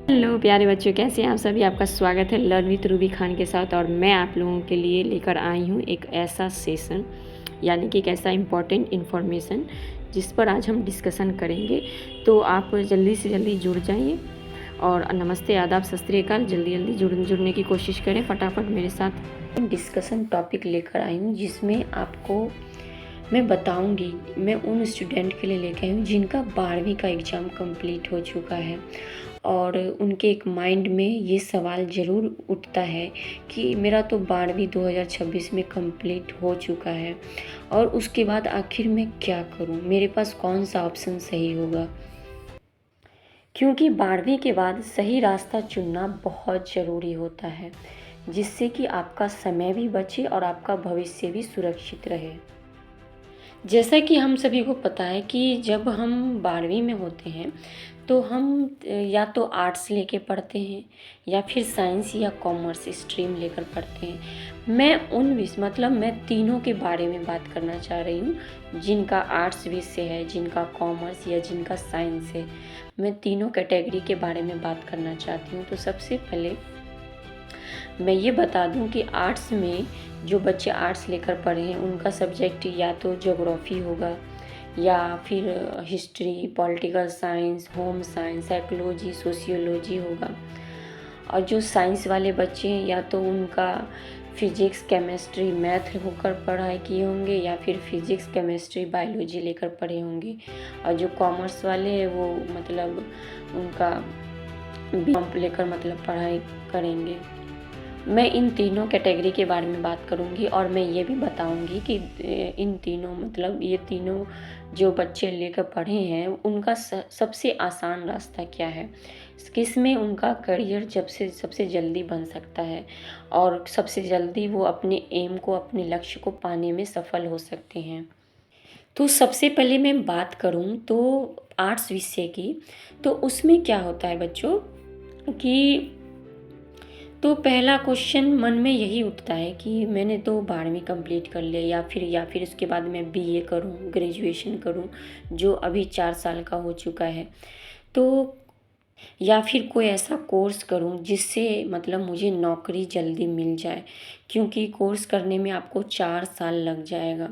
Hello प्यारे बच्चों, कैसे हैं आप सभी। आपका स्वागत है लर्न विथ रूबी खान के साथ। और मैं आप लोगों के लिए लेकर आई हूँ एक ऐसा सेशन, यानी कि एक ऐसा इम्पॉर्टेंट इन्फॉर्मेशन जिस पर आज हम डिस्कशन करेंगे। तो आप जल्दी से जल्दी जुड़ जाइए और नमस्ते, आदाब, सत श्री अकाल। जल्दी जल्दी जुड़ने की कोशिश करें फटाफट मेरे साथ। डिस्कशन टॉपिक लेकर आई हूँ जिसमें आपको मैं बताऊंगी, मैं उन स्टूडेंट के लिए लेकर आई हूँ जिनका 12वीं का एग्ज़ाम कंप्लीट हो चुका है और उनके एक माइंड में ये सवाल ज़रूर उठता है कि मेरा तो 12वीं 2026 में कंप्लीट हो चुका है और उसके बाद आखिर मैं क्या करूँ, मेरे पास कौन सा ऑप्शन सही होगा। क्योंकि 12वीं के बाद सही रास्ता चुनना बहुत ज़रूरी होता है, जिससे कि आपका समय भी बचे और आपका भविष्य भी सुरक्षित रहे। जैसा कि हम सभी को पता है कि जब हम 12वीं में होते हैं तो हम या तो आर्ट्स लेके पढ़ते हैं या फिर साइंस या कॉमर्स स्ट्रीम लेकर पढ़ते हैं। मैं तीनों के बारे में बात करना चाह रही हूँ, जिनका आर्ट्स विषय है, जिनका कॉमर्स या जिनका साइंस है। मैं तीनों कैटेगरी के बारे में बात करना चाहती हूँ। तो सबसे पहले मैं ये बता दूं कि आर्ट्स में जो बच्चे आर्ट्स लेकर पढ़े हैं उनका सब्जेक्ट या तो ज्योग्राफी होगा या फिर history, political science, home science, psychology, sociology होगा। और जो साइंस वाले बच्चे हैं या तो उनका फिजिक्स, केमिस्ट्री, मैथ होकर पढ़ाई किए होंगे या फिर फिजिक्स, केमिस्ट्री, बायोलॉजी लेकर पढ़े होंगे। और जो कॉमर्स वाले हैं वो उनका कॉम्प लेकर पढ़ाई करेंगे। मैं इन तीनों कैटेगरी के बारे में बात करूंगी और मैं ये भी बताऊंगी कि इन तीनों ये तीनों जो बच्चे लेकर पढ़े हैं उनका सबसे आसान रास्ता क्या है, किस में उनका करियर सबसे जल्दी बन सकता है और सबसे जल्दी वो अपने एम को, अपने लक्ष्य को पाने में सफल हो सकते हैं। तो सबसे पहले मैं बात करूं तो आर्ट्स विषय की, तो उसमें क्या होता है बच्चों कि तो पहला क्वेश्चन मन में यही उठता है कि मैंने तो 12वीं कंप्लीट कर लिया या फिर उसके बाद मैं बीए करूं, ग्रेजुएशन करूं, जो अभी 4 साल का हो चुका है। तो या फिर कोई ऐसा कोर्स करूं जिससे मुझे नौकरी जल्दी मिल जाए, क्योंकि कोर्स करने में आपको 4 साल लग जाएगा।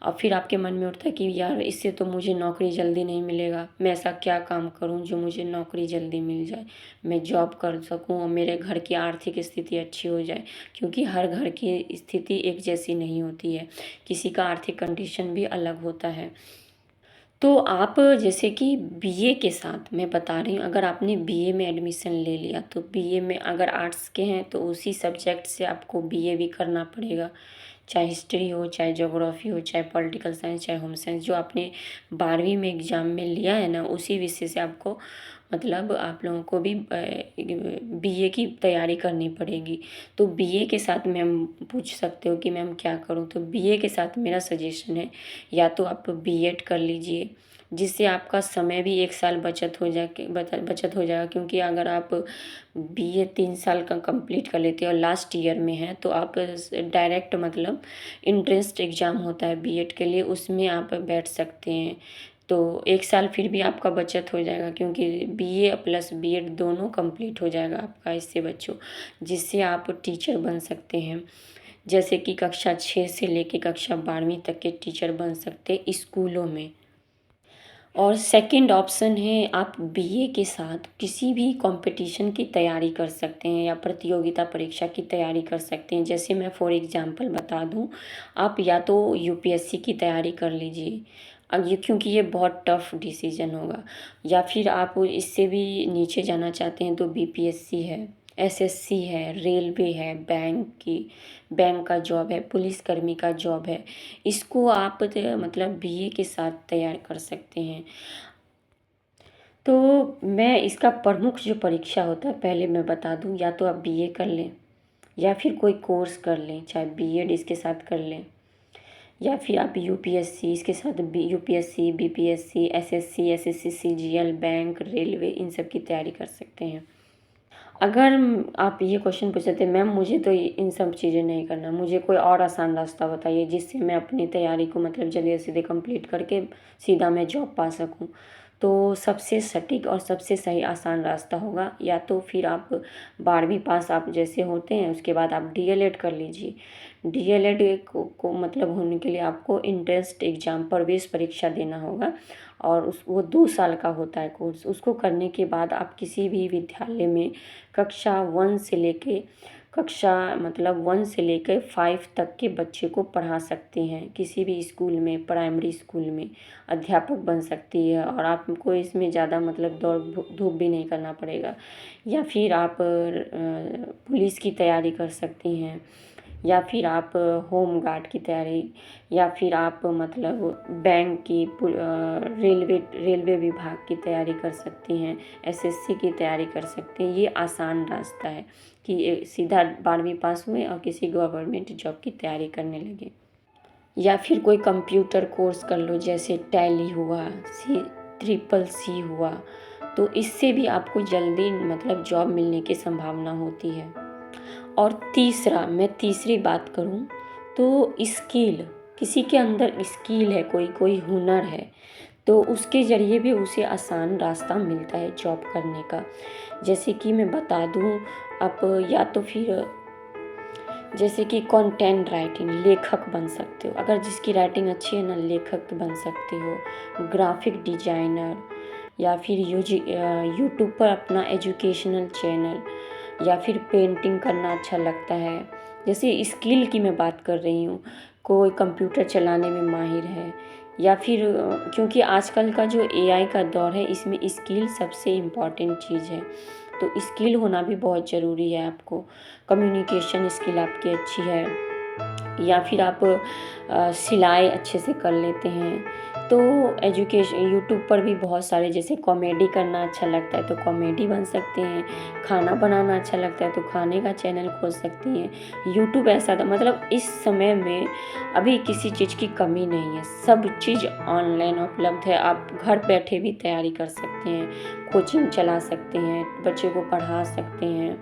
और फिर आपके मन में उठता है कि यार इससे तो मुझे नौकरी जल्दी नहीं मिलेगा, मैं ऐसा क्या काम करूं जो मुझे नौकरी जल्दी मिल जाए, मैं जॉब कर सकूं और मेरे घर की आर्थिक स्थिति अच्छी हो जाए। क्योंकि हर घर की स्थिति एक जैसी नहीं होती है, किसी का आर्थिक कंडीशन भी अलग होता है। तो आप जैसे कि बीए के साथ मैं बता रही हूँ, अगर आपने बीए में एडमिशन ले लिया तो बीए में अगर आर्ट्स के हैं तो उसी सब्जेक्ट से आपको बीए भी करना पड़ेगा, चाहे हिस्ट्री हो, चाहे ज्योग्राफी हो, चाहे पॉलिटिकल साइंस, चाहे होम साइंस। जो आपने 12वीं में एग्ज़ाम में लिया है ना, उसी विषय से आपको आप लोगों को भी बीए की तैयारी करनी पड़ेगी। तो बीए के साथ मैम पूछ सकते हो कि मैम क्या करूँ, तो बीए के साथ मेरा सजेशन है या तो आप बीएड कर लीजिए, जिससे आपका समय भी 1 साल बचत हो जाएगा। क्योंकि अगर आप बीए 3 साल का कंप्लीट कर लेते हो और लास्ट ईयर में है तो आप डायरेक्ट इंट्रेंस एग्ज़ाम होता है बीएड के लिए, उसमें आप बैठ सकते हैं। तो 1 साल फिर भी आपका बचत हो जाएगा, क्योंकि बीए प्लस बीएड दोनों कंप्लीट हो जाएगा आपका इससे बच्चों, जिससे आप टीचर बन सकते हैं। जैसे कि कक्षा 6 से लेके कक्षा 12वीं तक के टीचर बन सकते हैं स्कूलों में। और सेकंड ऑप्शन है, आप बीए के साथ किसी भी कंपटीशन की तैयारी कर सकते हैं या प्रतियोगिता परीक्षा की तैयारी कर सकते हैं। जैसे मैं फॉर एग्जांपल बता दूं, आप या तो यूपीएससी की तैयारी कर लीजिए, अब ये क्योंकि ये बहुत टफ डिसीजन होगा। या फिर आप इससे भी नीचे जाना चाहते हैं तो बीपीएससी है, एसएससी है, रेलवे है, बैंक का जॉब है, पुलिसकर्मी का जॉब है। इसको आप बीए के साथ तैयार कर सकते हैं। तो मैं इसका प्रमुख जो परीक्षा होता है पहले मैं बता दूं, या तो आप बीए कर लें या फिर कोई कोर्स कर लें, चाहे बीएड इसके साथ कर लें, या फिर आप यूपीएससी इसके साथ UPSC, BPSC, SSC, SSC, CGL, bank, railway, इन सब की तैयारी कर सकते हैं। अगर आप ये क्वेश्चन पूछ सकते हैं मैम मुझे तो इन सब चीज़ें नहीं करना, मुझे कोई और आसान रास्ता बताइए जिससे मैं अपनी तैयारी को जल्दी से जल्दी कंप्लीट करके सीधा मैं जॉब पा सकूं, तो सबसे सटीक और सबसे सही आसान रास्ता होगा या तो फिर आप 12वीं पास आप जैसे होते हैं उसके बाद आप डीएलएड कर लीजिए। डीएलएड को मतलब होने के लिए आपको एंट्रेंस एग्ज़ाम प्रवेश परीक्षा देना होगा और वो 2 साल का होता है कोर्स। उसको करने के बाद आप किसी भी विद्यालय में कक्षा 1 से लेके कक्षा मतलब 1 से लेकर 5 तक के बच्चे को पढ़ा सकते हैं। किसी भी स्कूल में, प्राइमरी स्कूल में अध्यापक बन सकती है और आपको इसमें ज़्यादा मतलब दौड़ धूप भी नहीं करना पड़ेगा। या फिर आप पुलिस की तैयारी कर सकती हैं या फिर आप होम गार्ड की तैयारी या फिर आप मतलब बैंक की रेलवे विभाग की तैयारी कर सकती हैं, एसएससी की तैयारी कर सकते हैं। ये आसान रास्ता है कि सीधा 12वीं पास हुए और किसी गवर्नमेंट जॉब की तैयारी करने लगे। या फिर कोई कंप्यूटर कोर्स कर लो जैसे टैली हुआ, ट्रिपल सी हुआ, तो इससे भी आपको जल्दी मतलब जॉब मिलने की संभावना होती है। और तीसरा, मैं तीसरी बात करूं तो स्किल, किसी के अंदर स्किल है, कोई हुनर है तो उसके ज़रिए भी उसे आसान रास्ता मिलता है जॉब करने का। जैसे कि मैं बता दूं, आप या तो फिर जैसे कि कंटेंट राइटिंग, लेखक बन सकते हो। अगर जिसकी राइटिंग अच्छी है ना, लेखक बन सकते हो। ग्राफिक डिजाइनर या फिर यूट्यूब पर अपना एजुकेशनल चैनल या फिर पेंटिंग करना अच्छा लगता है। जैसे स्किल की मैं बात कर रही हूँ, कोई कंप्यूटर चलाने में माहिर है या फिर क्योंकि आजकल का जो एआई का दौर है इसमें स्किल सबसे इम्पॉर्टेंट चीज़ है, तो स्किल होना भी बहुत ज़रूरी है आपको। कम्युनिकेशन स्किल आपकी अच्छी है या फिर आप सिलाई अच्छे से कर लेते हैं तो यूट्यूब पर भी बहुत सारे, जैसे कॉमेडी करना अच्छा लगता है तो कॉमेडी बन सकते हैं, खाना बनाना अच्छा लगता है तो खाने का चैनल खोल सकती हैं। यूट्यूब ऐसा था मतलब इस समय में अभी किसी चीज़ की कमी नहीं है, सब चीज़ ऑनलाइन उपलब्ध है। आप घर बैठे भी तैयारी कर सकते हैं, कोचिंग चला सकते हैं, बच्चे को पढ़ा सकते हैं।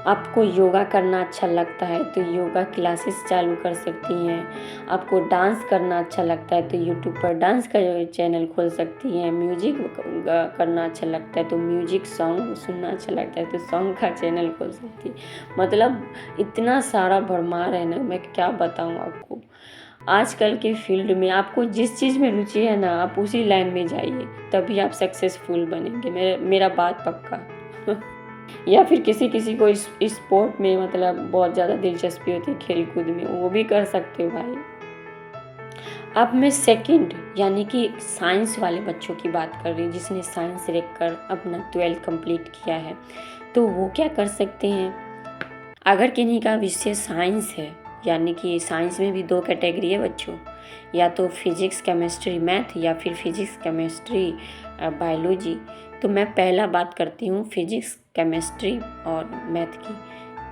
आपको योगा करना अच्छा लगता है तो योगा क्लासेस चालू कर सकती हैं। आपको डांस करना अच्छा लगता है तो यूट्यूब पर डांस का चैनल खोल सकती हैं। म्यूजिक करना अच्छा लगता है तो म्यूजिक सॉन्ग सुनना अच्छा लगता है तो सॉन्ग का चैनल खोल सकती है। मतलब इतना सारा भरमार है ना, मैं क्या बताऊँ आपको। आजकल के फील्ड में आपको जिस चीज़ में रुचि है ना, आप उसी लाइन में जाइए, तभी आप सक्सेसफुल बनेंगे। मेरा बात पक्का। या फिर किसी को इस स्पोर्ट में मतलब बहुत ज़्यादा दिलचस्पी होती है, खेल कूद में, वो भी कर सकते हो भाई। अब मैं सेकंड यानी कि साइंस वाले बच्चों की बात कर रही हूँ, जिसने साइंस रख कर अपना 12th कंप्लीट किया है, तो वो क्या कर सकते हैं। अगर किन्हीं का विषय साइंस है, यानी कि साइंस में भी 2 कैटेगरी है बच्चों, या तो फिजिक्स केमिस्ट्री मैथ या फिर फिजिक्स केमिस्ट्री बायोलॉजी। तो मैं पहला बात करती हूँ फिजिक्स केमिस्ट्री और मैथ की।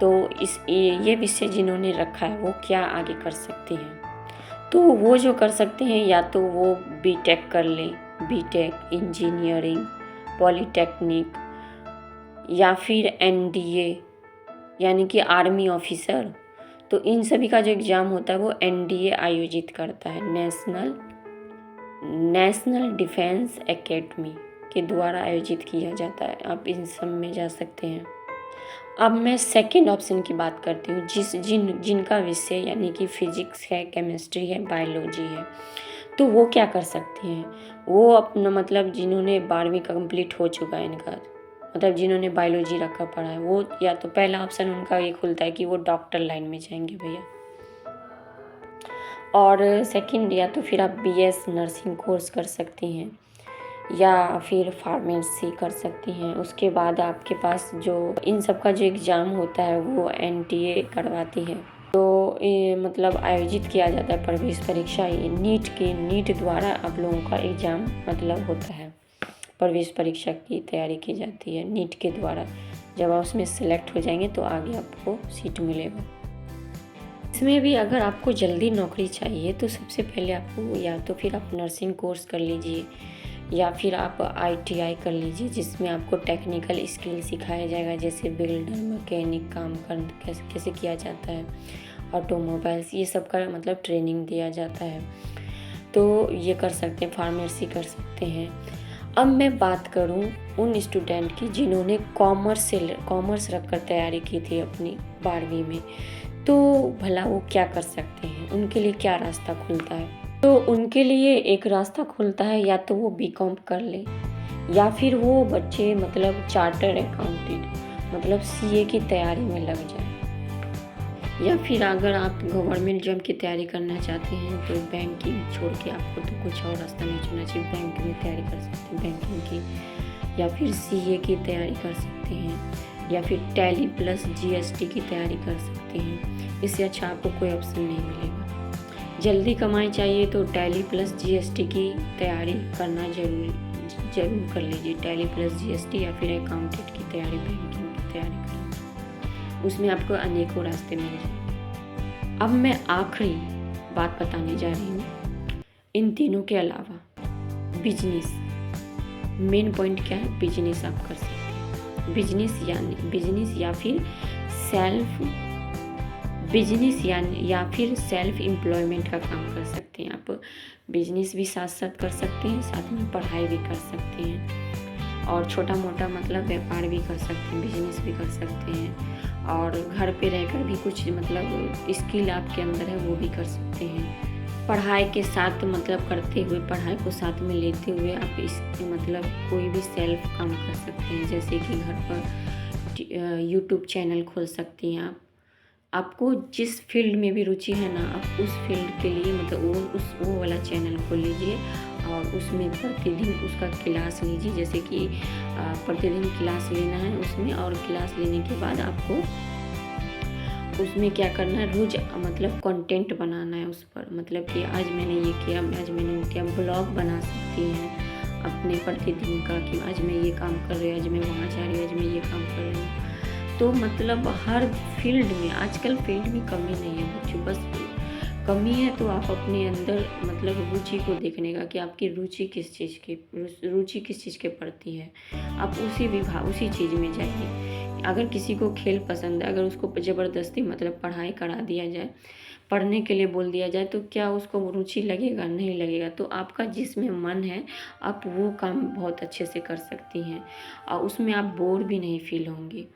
तो ये विषय जिन्होंने रखा है वो क्या आगे कर सकते हैं, तो वो जो कर सकते हैं या तो वो बीटेक कर लें, बीटेक इंजीनियरिंग, पॉलीटेक्निक या फिर एनडीए यानी कि आर्मी ऑफिसर। तो इन सभी का जो एग्ज़ाम होता है वो एनडीए आयोजित करता है, नेशनल डिफेंस एकेडमी के द्वारा आयोजित किया जाता है। आप इन सब में जा सकते हैं। अब मैं सेकंड ऑप्शन की बात करती हूँ, जिनका विषय यानी कि फिजिक्स है, केमिस्ट्री है, बायोलॉजी है। तो वो क्या कर सकते हैं, वो अपना मतलब जिन्होंने 12वीं कंप्लीट हो चुका है इनका, मतलब जिन्होंने बायोलॉजी रखा पढ़ा है, वो या तो पहला ऑप्शन उनका ये खुलता है कि वो डॉक्टर लाइन में जाएंगे भैया, और सेकंड या तो फिर आप बीएस नर्सिंग कोर्स कर सकती हैं या फिर फार्मेसी कर सकती हैं। उसके बाद आपके पास जो इन सब का जो एग्ज़ाम होता है वो एनटीए करवाती है, तो ये मतलब आयोजित किया जाता है प्रवेश परीक्षा। ये नीट द्वारा आप लोगों का एग्ज़ाम मतलब होता है, प्रवेश परीक्षा की तैयारी की जाती है नीट के द्वारा। जब आप उसमें सेलेक्ट हो जाएंगे तो आगे आपको सीट मिलेगा। इसमें भी अगर आपको जल्दी नौकरी चाहिए तो सबसे पहले आपको या तो फिर आप नर्सिंग कोर्स कर लीजिए या फिर आप आईटीआई कर लीजिए, जिसमें आपको टेक्निकल स्किल सिखाया जाएगा, जैसे बिल्डर, मैकेनिक काम कैसे किया जाता है, ऑटोमोबाइल्स, ये सब का मतलब ट्रेनिंग दिया जाता है। तो ये कर सकते हैं, फार्मेसी कर सकते हैं। अब मैं बात करूं उन स्टूडेंट की जिन्होंने कॉमर्स रखकर तैयारी की थी अपनी 12वीं में, तो भला वो क्या कर सकते हैं, उनके लिए क्या रास्ता खुलता है। तो उनके लिए एक रास्ता खुलता है, या तो वो बीकॉम कर ले, या फिर वो बच्चे मतलब चार्टर्ड अकाउंटेंट मतलब सीए की तैयारी में लग जाए, या फिर अगर आप गवर्नमेंट जॉब की तैयारी करना चाहते हैं तो बैंकिंग छोड़ के आपको तो कुछ और रास्ता नहीं चुनना चाहिए। बैंक में तैयारी कर सकते हैं बैंकिंग की, या फिर सीए की तैयारी कर सकते हैं, या फिर टैली प्लस जीएसटी की तैयारी कर सकते हैं। इससे अच्छा आपको कोई ऑप्शन नहीं मिलेगा। जल्दी कमाई चाहिए तो टैली प्लस जीएसटी की तैयारी करना जरूर कर लीजिए। टैली प्लस जीएसटी या फिर अकाउंटेंट की तैयारी, बैंकिंग की तैयारी कर लीजिए, उसमें आपको अनेकों रास्ते मिल जाएंगे। अब मैं आखिरी बात बताने जा रही हूँ। इन तीनों के अलावा बिजनेस, मेन पॉइंट क्या है, बिजनेस आप कर सकते हैं। बिजनेस या फिर सेल्फ एम्प्लॉयमेंट का काम कर सकते हैं। आप बिजनेस भी साथ साथ कर सकते हैं, साथ में पढ़ाई भी कर सकते हैं, और छोटा मोटा मतलब व्यापार भी कर सकते हैं, बिजनेस भी कर सकते हैं, और घर पे रहकर भी कुछ मतलब स्किल आपके अंदर है वो भी कर सकते हैं। पढ़ाई के साथ मतलब करते हुए, पढ़ाई को साथ में लेते हुए आप इस मतलब कोई भी सेल्फ काम कर सकते हैं। जैसे कि घर पर यूट्यूब चैनल खोल सकती हैं आप। आपको जिस फील्ड में भी रुचि है ना, आप उस फील्ड के लिए मतलब वो वाला चैनल खोल लीजिए, और उसमें प्रतिदिन उसका क्लास लीजिए। जैसे कि प्रतिदिन क्लास लेना है उसमें, और क्लास लेने के बाद आपको उसमें क्या करना है, रोज मतलब कंटेंट बनाना है उस पर। मतलब कि आज मैंने ये किया, आज मैंने वो किया। ब्लॉग बना सकती हैं अपने प्रतिदिन का, कि आज मैं ये काम कर रही हूँ, आज मैं वहाँ जा रही हूँ, आज मैं ये काम कर रही हूँ। तो मतलब हर फील्ड में, आजकल फील्ड में कमी नहीं है बच्चों, बस कमी है तो आप अपने अंदर मतलब रुचि को देखने का, कि आपकी रुचि किस चीज़ के प्रति है, आप उसी चीज़ में जाइए। अगर किसी को खेल पसंद है, अगर उसको ज़बरदस्ती मतलब पढ़ाई करा दिया जाए, पढ़ने के लिए बोल दिया जाए, तो क्या उसको रुचि लगेगा? नहीं लगेगा। तो आपका जिसमें मन है आप वो काम बहुत अच्छे से कर सकती हैं, और उसमें आप बोर भी नहीं फील होंगी।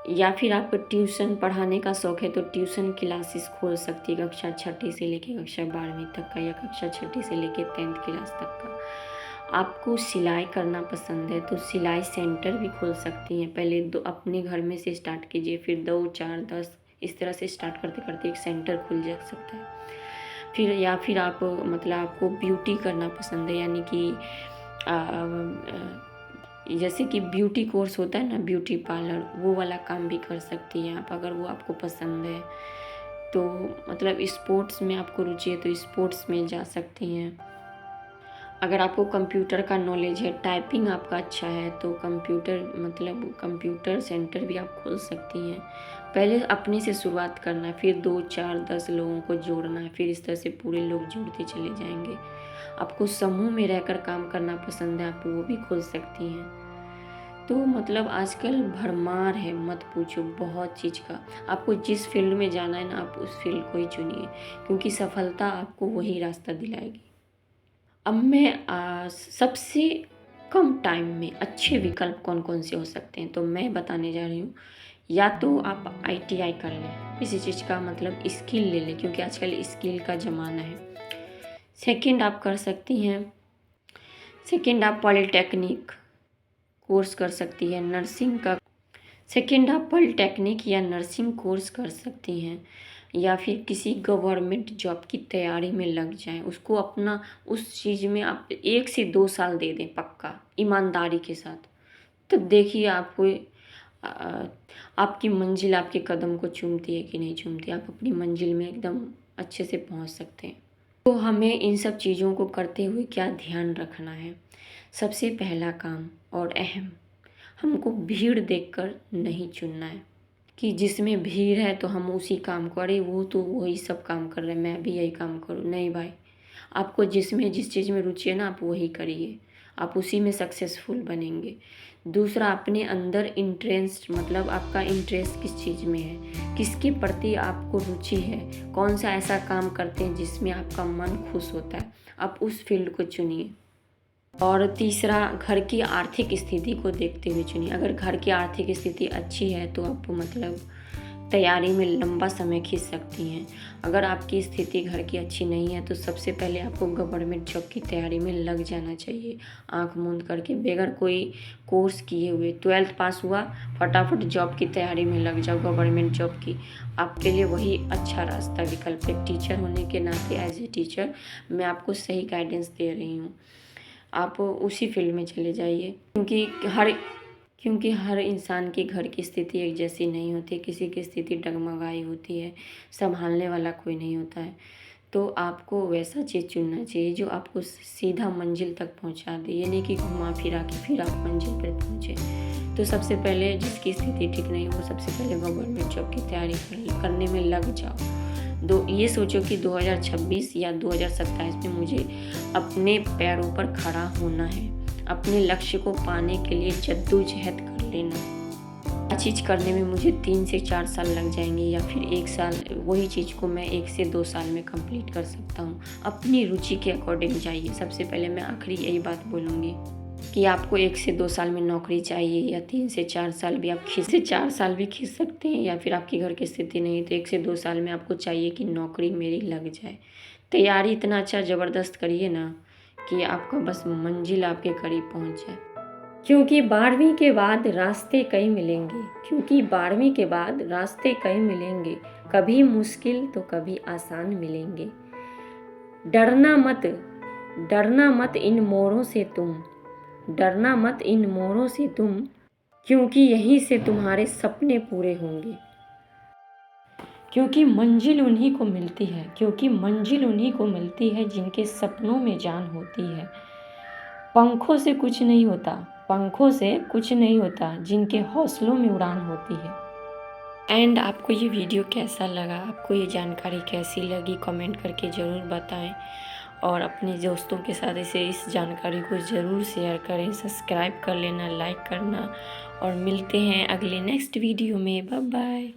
या फिर आपको ट्यूशन पढ़ाने का शौक़ है तो ट्यूशन क्लासेस खोल सकती है, कक्षा 6ठी से लेके कक्षा 12वीं तक का, या कक्षा 6ठी से लेके 10th क्लास तक का। आपको सिलाई करना पसंद है तो सिलाई सेंटर भी खोल सकती हैं। पहले अपने घर में से स्टार्ट कीजिए, फिर 2, 4, 10 इस तरह से स्टार्ट करते करते एक सेंटर खुल जा सकता है। फिर आप मतलब आपको ब्यूटी करना पसंद है, यानी कि जैसे कि ब्यूटी कोर्स होता है ना, ब्यूटी पार्लर, वो वाला काम भी कर सकती हैं आप, अगर वो आपको पसंद है तो। मतलब स्पोर्ट्स में आपको रुचि है तो स्पोर्ट्स में जा सकती हैं। अगर आपको कंप्यूटर का नॉलेज है, टाइपिंग आपका अच्छा है, तो कंप्यूटर सेंटर भी आप खोल सकती हैं। पहले अपने से शुरुआत करना है, फिर 2, 4, 10 लोगों को जोड़ना है, फिर इस तरह से पूरे लोग जुड़ते चले जाएंगे। आपको समूह में रहकर काम करना पसंद है, आप वो भी खोल सकती हैं। तो मतलब आजकल भरमार है, मत पूछो, बहुत चीज़ का। आपको जिस फील्ड में जाना है ना, आप उस फील्ड को ही चुनिए, क्योंकि सफलता आपको वही रास्ता दिलाएगी। अब मैं सबसे कम टाइम में अच्छे विकल्प कौन कौन से हो सकते हैं तो मैं बताने जा रही हूँ। या तो आप आईटीआई कर लें, किसी चीज़ का मतलब स्किल ले लें, क्योंकि आजकल स्किल का ज़माना है। सेकंड आप कर सकती हैं, आप पॉलिटेक्निक कोर्स कर सकती हैं, आप पॉलिटेक्निक या नर्सिंग कोर्स कर सकती हैं, या फिर किसी गवर्नमेंट जॉब की तैयारी में लग जाएं। उसको अपना उस चीज़ में आप 1 से 2 साल दे दें पक्का, ईमानदारी के साथ। तो देखिए आपको आपकी मंजिल आपके कदम को चूमती है कि नहीं चूमती, आप अपनी मंजिल में एकदम अच्छे से पहुंच सकते हैं। तो हमें इन सब चीज़ों को करते हुए क्या ध्यान रखना है? सबसे पहला काम और अहम, हमको भीड़ देखकर नहीं चुनना है, कि जिसमें भीड़ है तो हम उसी काम को, अरे वो तो वही सब काम कर रहे हैं, मैं भी यही काम करूँ। नहीं भाई, आपको जिस चीज़ में रुचि है ना, आप वही करिए। आप उसी में सक्सेसफुल बनेंगे। दूसरा, अपने अंदर इंटरेस्ट, मतलब आपका इंटरेस्ट किस चीज़ में है, किसके प्रति आपको रुचि है, कौन सा ऐसा काम करते हैं जिसमें आपका मन खुश होता है, आप उस फील्ड को चुनिए। और तीसरा, घर की आर्थिक स्थिति को देखते हुए चुनिए। अगर घर की आर्थिक स्थिति अच्छी है तो आप मतलब तैयारी में लंबा समय खींच सकती हैं। अगर आपकी स्थिति घर की अच्छी नहीं है तो सबसे पहले आपको गवर्नमेंट जॉब की तैयारी में लग जाना चाहिए, आंख मूंद करके, बगैर कोई कोर्स किए हुए। 12th पास हुआ, फटाफट जॉब की तैयारी में लग जाओ, गवर्नमेंट जॉब की। आपके लिए वही अच्छा रास्ता विकल्प है। टीचर होने के नाते, एज ए टीचर मैं आपको सही गाइडेंस दे रही हूँ, आप उसी फील्ड में चले जाइए। क्योंकि हर इंसान के घर की स्थिति एक जैसी नहीं होती, किसी की स्थिति डगमगाई होती है, संभालने वाला कोई नहीं होता है। तो आपको वैसा चीज़ चुनना चाहिए जो आपको सीधा मंजिल तक पहुंचा दे, ये नहीं कि घुमा फिरा के फिर आप मंजिल पर पहुंचे। तो सबसे पहले जिसकी स्थिति ठीक नहीं हो, सबसे पहले गवर्नमेंट जॉब की तैयारी करने में लग जाओ। ये सोचो कि 2026 या 2027 में मुझे अपने पैरों पर खड़ा होना है, अपने लक्ष्य को पाने के लिए जद्दोजहद कर लेना। चीज़ करने में मुझे 3 से 4 साल लग जाएंगे या फिर 1 साल, वही चीज़ को मैं 1 से 2 साल में कंप्लीट कर सकता हूँ। अपनी रुचि के अकॉर्डिंग जाइए। सबसे पहले मैं आखिरी यही बात बोलूँगी कि आपको 1 से 2 साल में नौकरी चाहिए या 3 से 4 साल भी आप खींच, से 4 साल भी खींच सकते हैं, या फिर आपकी घर की स्थिति नहीं तो 1 से 2 साल में आपको चाहिए कि नौकरी मेरी लग जाए। तैयारी इतना अच्छा ज़बरदस्त करिए ना कि आपका बस मंजिल आपके करीब पहुँच जाए। क्योंकि 12वीं के बाद रास्ते कई मिलेंगे, कभी मुश्किल तो कभी आसान मिलेंगे। डरना मत इन मोड़ों से तुम, क्योंकि यहीं से तुम्हारे सपने पूरे होंगे। क्योंकि मंजिल उन्हीं को मिलती है जिनके सपनों में जान होती है। पंखों से कुछ नहीं होता जिनके हौसलों में उड़ान होती है। एंड आपको ये वीडियो कैसा लगा, आपको ये जानकारी कैसी लगी, कमेंट करके ज़रूर बताएं। और अपने दोस्तों के साथ इस जानकारी को ज़रूर शेयर करें। सब्सक्राइब कर लेना, लाइक करना, और मिलते हैं अगले नेक्स्ट वीडियो में। Bye bye.